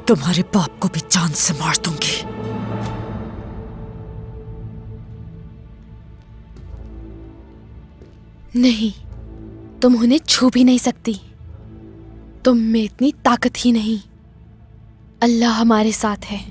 तुम्हारे बाप को भी जान से मार दूंगी। नहीं, तुम उन्हें छू भी नहीं सकती। तुम में इतनी ताकत ही नहीं। अल्लाह हमारे साथ है।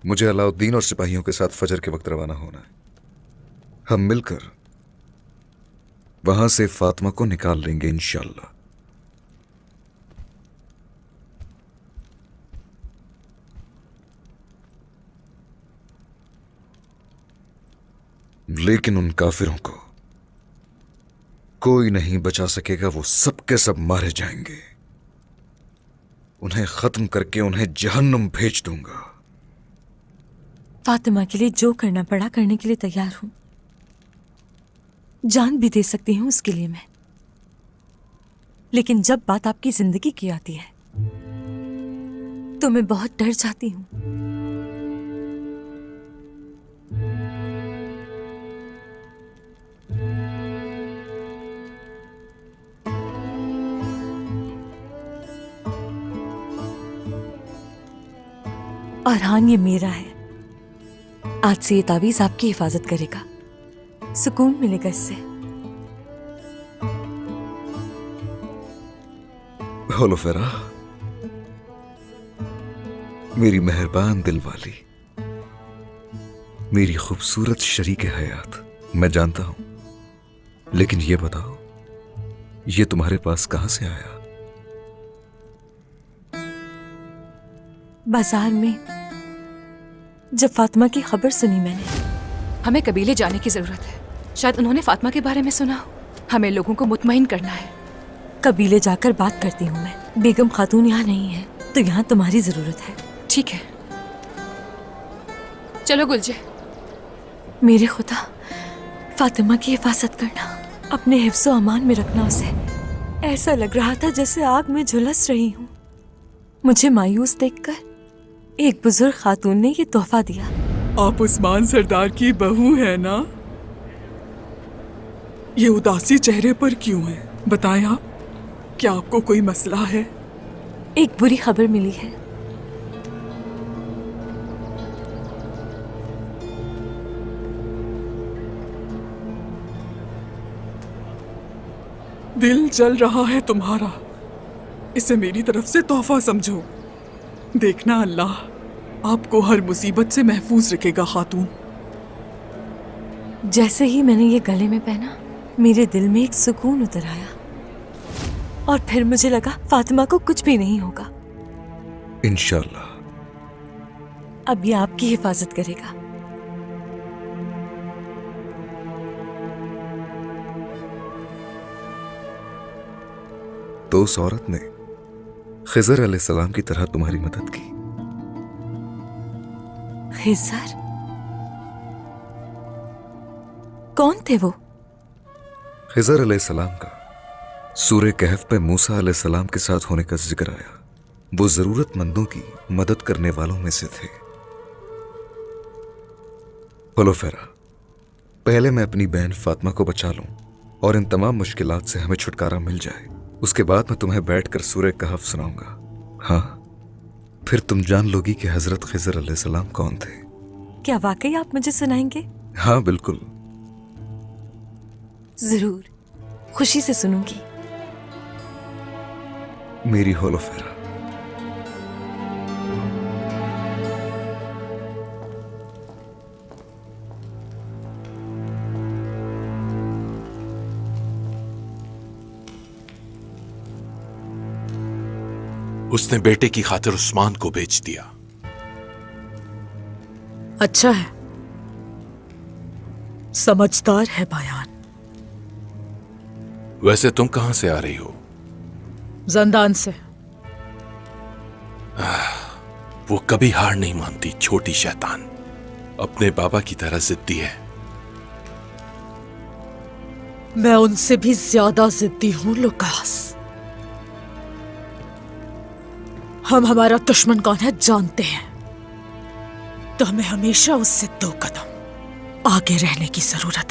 मुझे अलाउद्दीन और सिपाहियों के साथ फजर के वक्त रवाना होना है। हम मिलकर वहां से फातिमा को निकाल लेंगे इंशाल्लाह। लेकिन उन काफिरों को कोई नहीं बचा सकेगा, वो सब के सब मारे जाएंगे। उन्हें खत्म करके उन्हें जहन्नुम भेज दूंगा। फातिमा के लिए जो करना पड़ा करने के लिए तैयार हूं, जान भी दे सकती हूं उसके लिए मैं। लेकिन जब बात आपकी जिंदगी की आती है तो मैं बहुत डर जाती हूं। और हाँ, ये मेरा है। आज से ये तावीज आपकी हिफाजत करेगा, सुकून मिलेगा इससे। होलोफेरा, मेरी मेहरबान दिल वाली, मेरी खूबसूरत शरीके हयात, मैं जानता हूं, लेकिन ये बताओ, ये तुम्हारे पास कहां से आया? बाजार में जब फातिमा की खबर सुनी मैंने। हमें कबीले जाने की जरूरत है, शायद उन्होंने फातिमा के बारे में सुना हो। हमें लोगों को मुतमईन करना है। कबीले जाकर बात करती हूँ मैं। बेगम खातून यहाँ नहीं है तो यहाँ तुम्हारी जरूरत है। ठीक है, चलो गुलजे। मेरे खुदा, फातिमा की हिफाजत करना, अपने हिफ्ज़ो अमान में रखना उसे। ऐसा लग रहा था जैसे आग में झुलस रही हूँ। मुझे मायूस देखकर एक बुजुर्ग खातून ने ये तोहफा दिया। आप उस्मान सरदार की बहू है ना? ये उदासी चेहरे पर क्यों है? बताएं आप, क्या आपको कोई मसला है? एक बुरी खबर मिली है। दिल जल रहा है तुम्हारा, इसे मेरी तरफ से तोहफा समझो। देखना अल्लाह आपको हर मुसीबत से महफूज रखेगा खातून। जैसे ही मैंने ये गले में पहना, मेरे दिल में एक सुकून उतर आया और फिर मुझे लगा फातिमा को कुछ भी नहीं होगा। इंशाल्लाह। अब ये आपकी हिफाजत करेगा। तो उस औरत ने खिजर अलैहिस्सलाम की तरह तुम्हारी मदद की। खिजर? कौन थे वो? खिजर अलैहिस्सलाम का सूरे कहफ पे मूसा अलैहिस्सलाम के साथ होने का जिक्र आया। वो जरूरतमंदों की मदद करने वालों में से थे। होलोफेरा, पहले मैं अपनी बहन फातिमा को बचा लूं और इन तमाम मुश्किलात से हमें छुटकारा मिल जाए। उसके बाद मैं तुम्हें बैठकर सूरे कहफ सुनाऊंगा। हाँ, फिर तुम जान लोगी कि हजरत खिजर अलैहिस्सलाम कौन थे। क्या वाकई आप मुझे सुनाएंगे? हाँ बिल्कुल। जरूर, खुशी से सुनूंगी। मेरी होलोफेरा, उसने बेटे की खातिर उस्मान को बेच दिया। अच्छा है, समझदार है बयान। वैसे तुम कहां से आ रही हो? जंदान से। वो कभी हार नहीं मानती, छोटी शैतान। अपने बाबा की तरह जिद्दी है। मैं उनसे भी ज्यादा जिद्दी हूं लुकास। हम हमारा दुश्मन कौन है जानते हैं, तो हमें हमेशा उससे 2 कदम आगे रहने की जरूरत है।